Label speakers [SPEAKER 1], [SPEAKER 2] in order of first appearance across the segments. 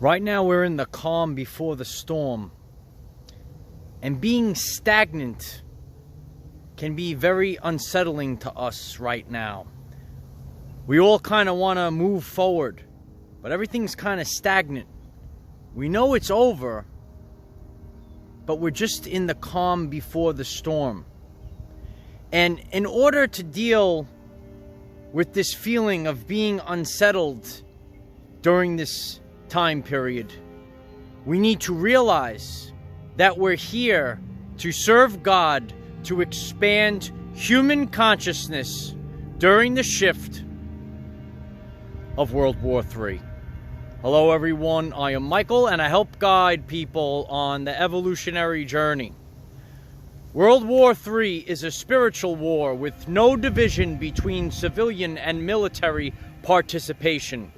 [SPEAKER 1] Right now we're in the calm before the storm. And being stagnant can be very unsettling to us right now. We all kind of want to move forward, but everything's kind of stagnant. We know it's over, but we're just in the calm before the storm. And in order to deal with this feeling of being unsettled during this time period, we need to realize that we're here to serve God, to expand human consciousness during the shift of World War III. Hello everyone, I am Michael and I help guide people on the evolutionary journey. World War III is a spiritual war with no division between civilian and military participation.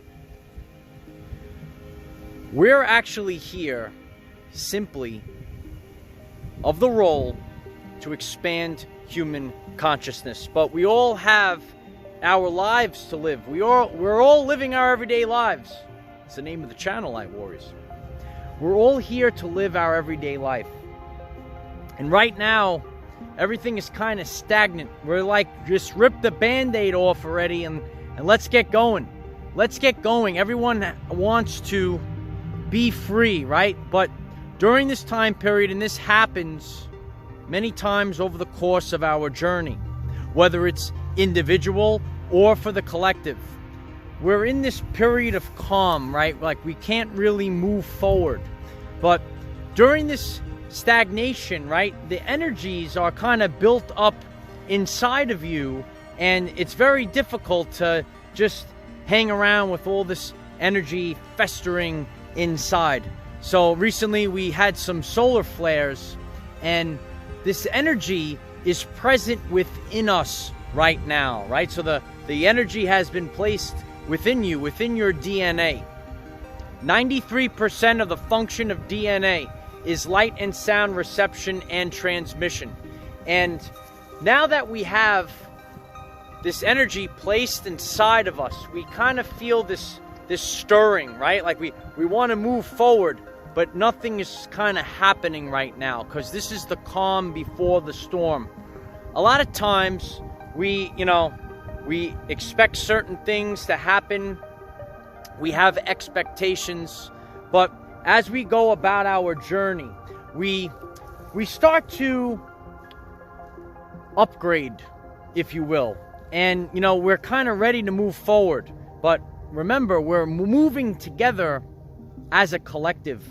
[SPEAKER 1] We're actually here simply of the role to expand human consciousness, but we all have our lives to live. We're all living our everyday lives. It's the name of the channel, Light Warriors. We're all here to live our everyday life. And right now, everything is kind of stagnant. We're like, just rip the band-aid off already and let's get going. Let's get going. Everyone wants to be free, right? But during this time period, and this happens many times over the course of our journey, whether it's individual or for the collective, we're in this period of calm, right? Like we can't really move forward. But during this stagnation, right, the energies are kind of built up inside of you, and it's very difficult to just hang around with all this energy festering inside. So recently we had some solar flares, and this energy is present within us right now, right? So the energy has been placed within you, within your DNA. 93% of the function of DNA is light and sound reception and transmission. And now that we have this energy placed inside of us, we kind of feel this stirring, right? Like we want to move forward, but nothing is kind of happening right now because this is the calm before the storm. A lot of times we expect certain things to happen. We have expectations, but as we go about our journey, we start to upgrade, if you will. And, we're kind of ready to move forward. But remember, we're moving together as a collective.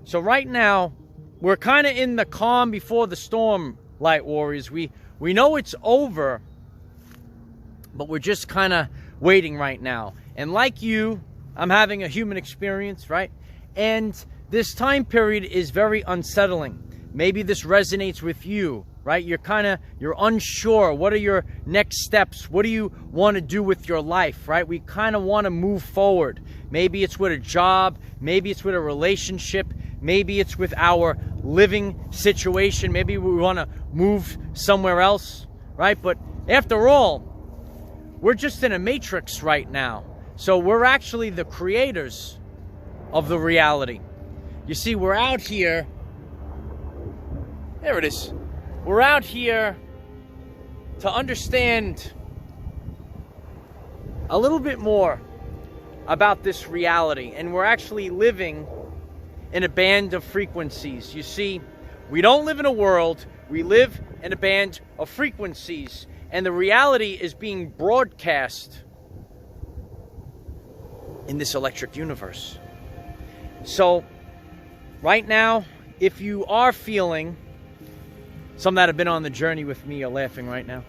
[SPEAKER 1] So right now, we're kind of in the calm before the storm, Light Warriors. We know it's over, but we're just kind of waiting right now. And like you, I'm having a human experience, right? And this time period is very unsettling. Maybe this resonates with you, right? You're unsure. What are your next steps? What do you want to do with your life, right? We kind of want to move forward. Maybe it's with a job. Maybe it's with a relationship. Maybe it's with our living situation. Maybe we want to move somewhere else, right? But after all, we're just in a matrix right now. So we're actually the creators of the reality. You see, we're out here. There it is. We're out here to understand a little bit more about this reality. And we're actually living in a band of frequencies. You see, we don't live in a world. We live in a band of frequencies. And the reality is being broadcast in this electric universe. So, right now, if you are feeling, some that have been on the journey with me are laughing right now.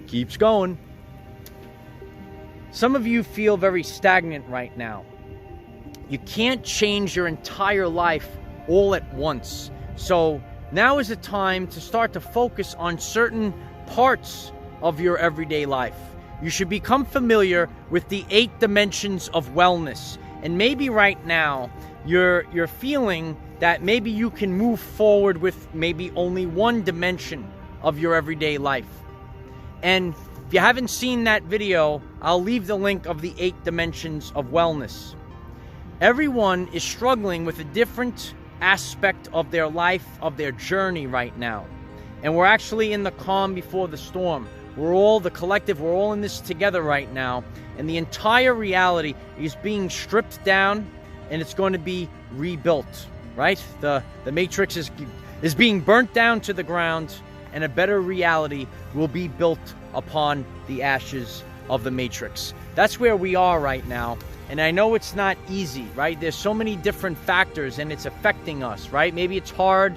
[SPEAKER 1] Keeps going. Some of you feel very stagnant right now. You can't change your entire life all at once. So, now is the time to start to focus on certain parts of your everyday life. You should become familiar with the 8 dimensions of wellness. And maybe right now you're feeling that maybe you can move forward with maybe only one dimension of your everyday life. And if you haven't seen that video, I'll leave the link of the 8 dimensions of wellness. Everyone is struggling with a different aspect of their life, of their journey right now. And we're actually in the calm before the storm. We're all, the collective, we're all in this together right now. And the entire reality is being stripped down, and it's going to be rebuilt, right? The matrix is being burnt down to the ground, and a better reality will be built upon the ashes of the matrix. That's where we are right now. And I know it's not easy, right? There's so many different factors, and it's affecting us, right? Maybe it's hard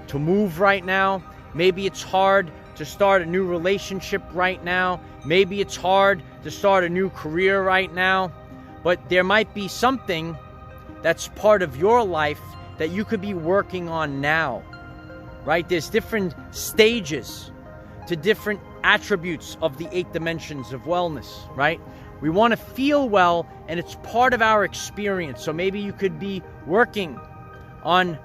[SPEAKER 1] to move right now. Maybe it's hard to start a new relationship right now. Maybe it's hard to start a new career right now. But there might be something that's part of your life that you could be working on now, right? There's different stages to different attributes of the 8 dimensions of wellness, right? We want to feel well, and it's part of our experience. So maybe you could be working on,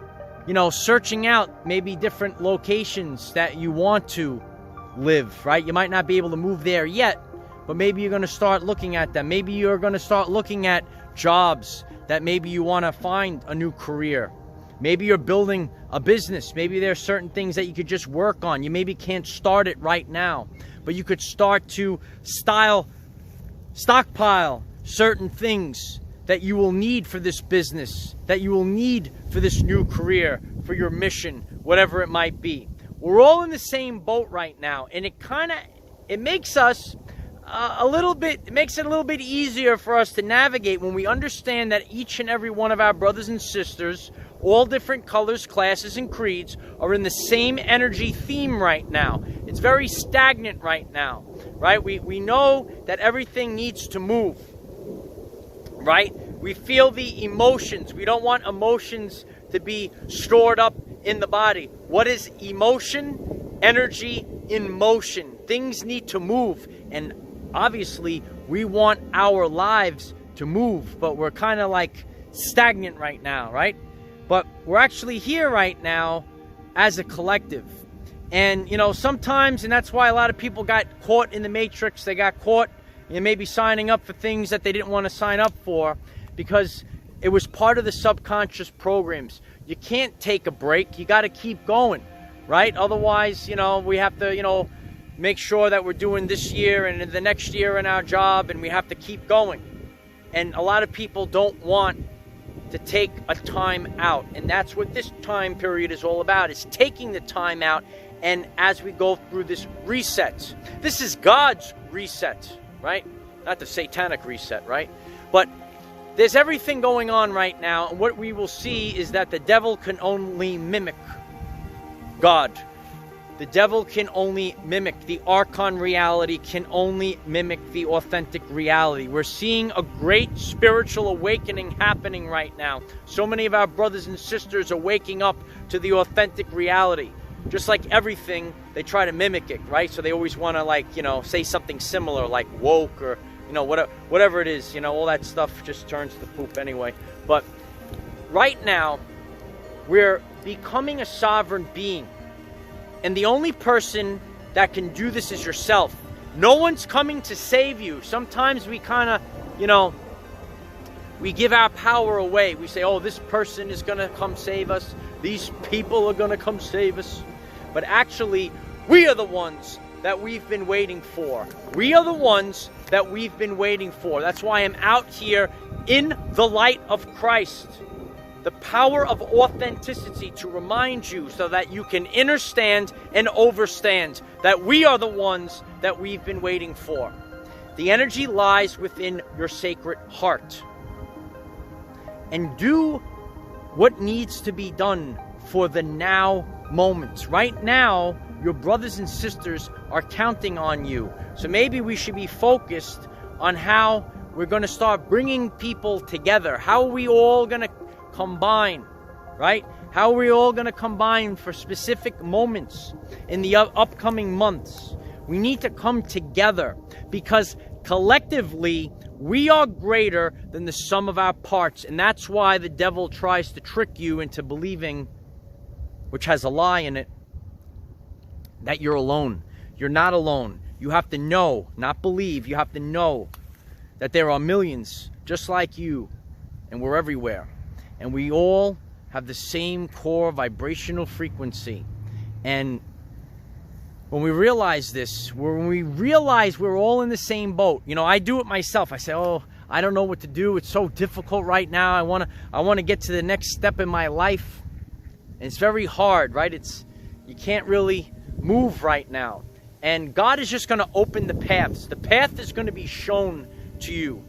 [SPEAKER 1] searching out maybe different locations that you want to live, right? You might not be able to move there yet, but maybe you're going to start looking at them. Maybe you're going to start looking at jobs that maybe you want to find a new career. Maybe you're building a business. Maybe there are certain things that you could just work on. You maybe can't start it right now, but you could start to stockpile certain things that you will need for this business, that you will need for this new career, for your mission, whatever it might be. We're all in the same boat right now, and it makes us it makes it a little bit easier for us to navigate when we understand that each and every one of our brothers and sisters, all different colors, classes, and creeds, are in the same energy theme right now. It's very stagnant right now, right? We know that everything needs to move, right? We feel the emotions. We don't want emotions to be stored up in the body. What is emotion? Energy in motion. Things need to move, and obviously we want our lives to move, but we're kind of like stagnant right now, right? But we're actually here right now as a collective. And sometimes, and that's why a lot of people got caught in the matrix. They got caught in maybe signing up for things that they didn't want to sign up for, because it was part of the subconscious programs. You can't take a break. You got to keep going, right? Otherwise, we have to, make sure that we're doing this year and the next year in our job, and we have to keep going. And a lot of people don't want to take a time out, and that's what this time period is all about, is taking the time out. And as we go through this reset, this is God's reset, right? Not the satanic reset, right? But there's everything going on right now, and what we will see is that the devil can only mimic God. The devil can only mimic the archon reality, can only mimic the authentic reality. We're seeing a great spiritual awakening happening right now. So many of our brothers and sisters are waking up to the authentic reality. Just like everything, they try to mimic it, right? So they always want to, say something similar, like woke, or, whatever it is. All that stuff just turns to poop anyway. But right now, we're becoming a sovereign being. And the only person that can do this is yourself. No one's coming to save you. Sometimes we kind of, we give our power away. We say, oh, this person is going to come save us. These people are going to come save us. But actually, we are the ones that we've been waiting for. We are the ones that we've been waiting for. That's why I'm out here in the light of Christ. The power of authenticity to remind you so that you can understand and overstand that we are the ones that we've been waiting for. The energy lies within your sacred heart. And do what needs to be done for the now moment. Right now, your brothers and sisters are counting on you. So maybe we should be focused on how we're going to start bringing people together. How are we all going to combine, right? How are we all going to combine for specific moments in the upcoming months? We need to come together, because collectively we are greater than the sum of our parts. And that's why the devil tries to trick you into believing, which has a lie in it, that you're alone. You're not alone. You have to know, not believe. You have to know that there are millions just like you and we're everywhere. And we all have the same core vibrational frequency. And when we realize this, when we realize we're all in the same boat, you know, I do it myself. I say, oh, I don't know what to do. It's so difficult right now. I want to get to the next step in my life. And it's very hard, right? You can't really move right now. And God is just going to open the paths. The path is going to be shown to you,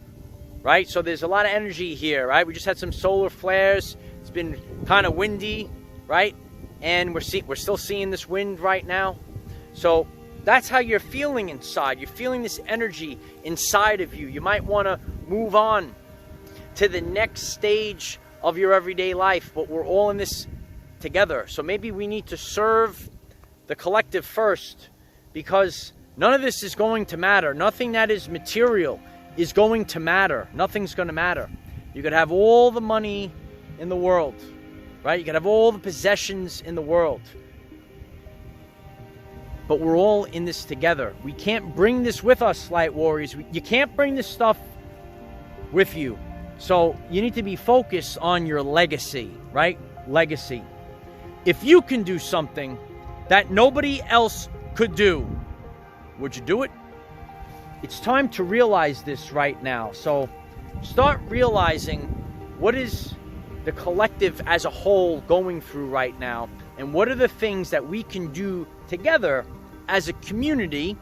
[SPEAKER 1] right? So there's a lot of energy here, right? We just had some solar flares. It's been kind of windy, right? And we're still seeing this wind right now. So that's how you're feeling inside. You're feeling this energy inside of you. You might want to move on to the next stage of your everyday life, but we're all in this together. So maybe we need to serve the collective first, because none of this is going to matter. Nothing that is material is going to matter. Nothing's going to matter. You could have all the money in the world, right? You could have all the possessions in the world. But we're all in this together. We can't bring this with us, light warriors. You can't bring this stuff with you. So you need to be focused on your legacy, right? Legacy. If you can do something that nobody else could do, would you do it? It's time to realize this right now. So start realizing what is the collective as a whole going through right now, and what are the things that we can do together as a community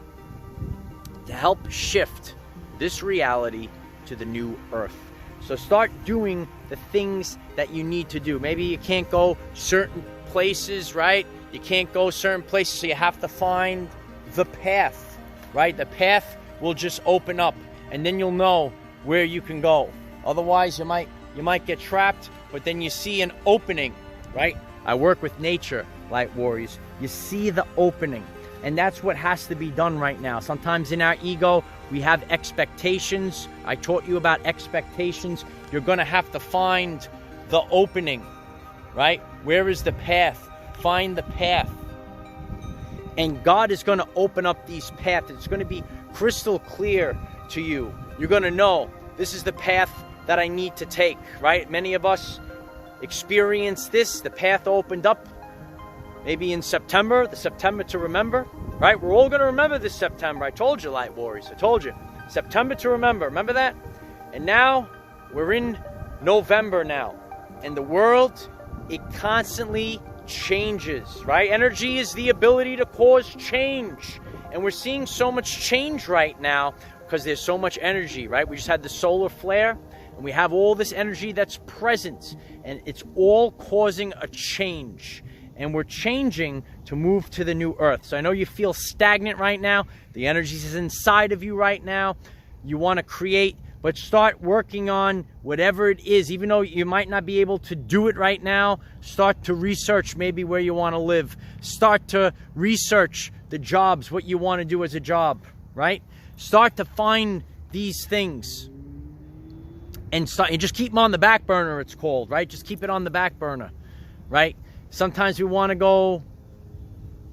[SPEAKER 1] to help shift this reality to the new earth. So start doing the things that you need to do. Maybe you can't go certain places, right? You can't go certain places, so you have to find the path, right? The path will just open up, and then you'll know where you can go. Otherwise, you might get trapped, but then you see an opening, right? I work with nature, light warriors. You see the opening. And that's what has to be done right now. Sometimes in our ego, we have expectations. I taught you about expectations. You're going to have to find the opening, right? Where is the path? Find the path. And God is going to open up these paths. It's going to be crystal clear to you. You're going to know this is the path that I need to take, right? Many of us experienced this. The path opened up maybe in September, the September to remember, right? We're all going to remember this September. I told you, light warriors. I told you. September to remember. Remember that? And now we're in November now. And the world, it constantly changes, right? Energy is the ability to cause change. And we're seeing so much change right now because there's so much energy, right? We just had the solar flare, and we have all this energy that's present, and it's all causing a change. And we're changing to move to the new earth. So I know you feel stagnant right now. The energy is inside of you right now. You want to create, but start working on whatever it is. Even though you might not be able to do it right now, start to research maybe where you want to live. Start to research the jobs, what you want to do as a job, right? Start to find these things. And just keep them on the back burner, it's called, right? Just keep it on the back burner, right? Sometimes we want to go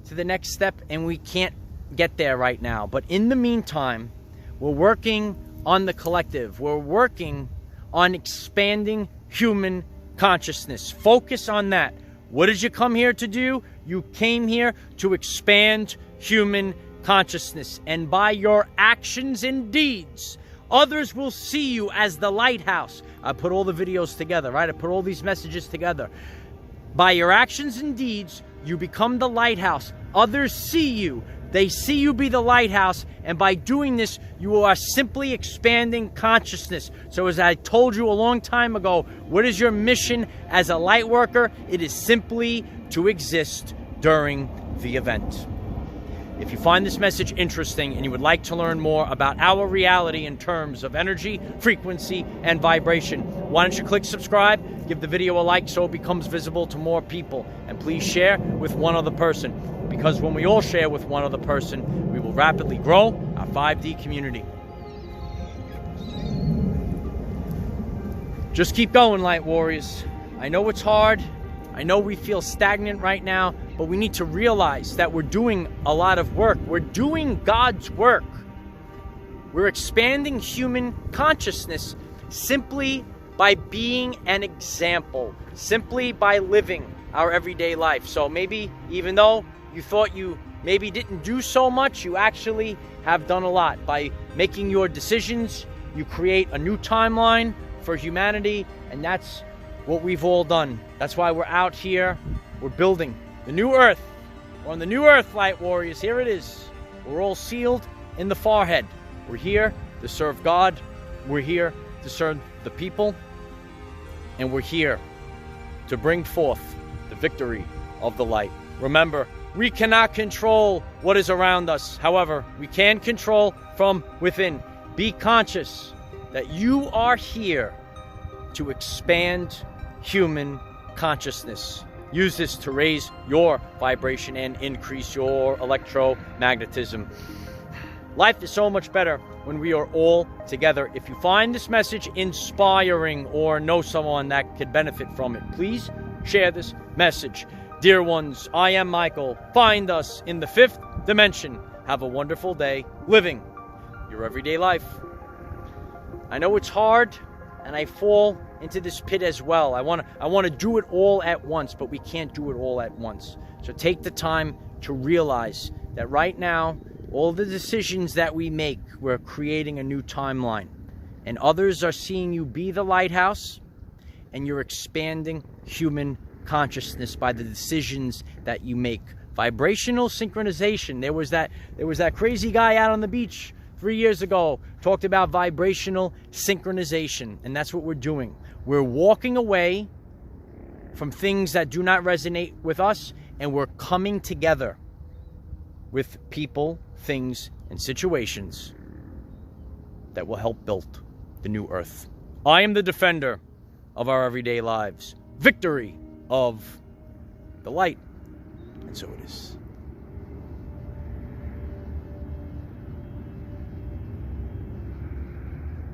[SPEAKER 1] to the next step and we can't get there right now. But in the meantime, we're working on the collective. We're working on expanding human consciousness. Focus on that. What did you come here to do? You came here to expand human consciousness. And by your actions and deeds, others will see you as the lighthouse. I put all the videos together, right? I put all these messages together. By your actions and deeds, you become the lighthouse. Others see you. They see you be the lighthouse. And by doing this, you are simply expanding consciousness. So as I told you a long time ago, what is your mission as a light worker? It is simply to exist during the event. If you find this message interesting and you would like to learn more about our reality in terms of energy, frequency, and vibration, why don't you click subscribe, give the video a like so it becomes visible to more people, and please share with one other person, because when we all share with one other person, we will rapidly grow our 5D community. Just keep going, light warriors. I know it's hard. I know we feel stagnant right now, but we need to realize that we're doing a lot of work. We're doing God's work. We're expanding human consciousness simply by being an example, simply by living our everyday life. So maybe even though you thought you maybe didn't do so much, you actually have done a lot. By making your decisions, you create a new timeline for humanity, and that's what we've all done. That's why we're out here. We're building the new earth. We're on the new earth, light warriors. Here it is. We're all sealed in the forehead. We're here to serve God. We're here to serve the people. And we're here to bring forth the victory of the light. Remember, we cannot control what is around us. However, we can control from within. Be conscious that you are here to expand human consciousness. Use this to raise your vibration and increase your electromagnetism. Life is so much better when we are all together. If you find this message inspiring or know someone that could benefit from it, please share this message. Dear ones, I am Michael. Find us in the 5th dimension. Have a wonderful day living your everyday life. I know it's hard, and I fall into this pit as well. I want to do it all at once, but we can't do it all at once. So take the time to realize that right now, all the decisions that we make, we're creating a new timeline. And others are seeing you be the lighthouse, and you're expanding human consciousness by the decisions that you make. Vibrational synchronization. There was that crazy guy out on the beach 3 years ago, talked about vibrational synchronization, and that's what we're doing. We're walking away from things that do not resonate with us, and we're coming together with people, things, and situations that will help build the new earth. I am the defender of our everyday lives. Victory of the light. And so it is.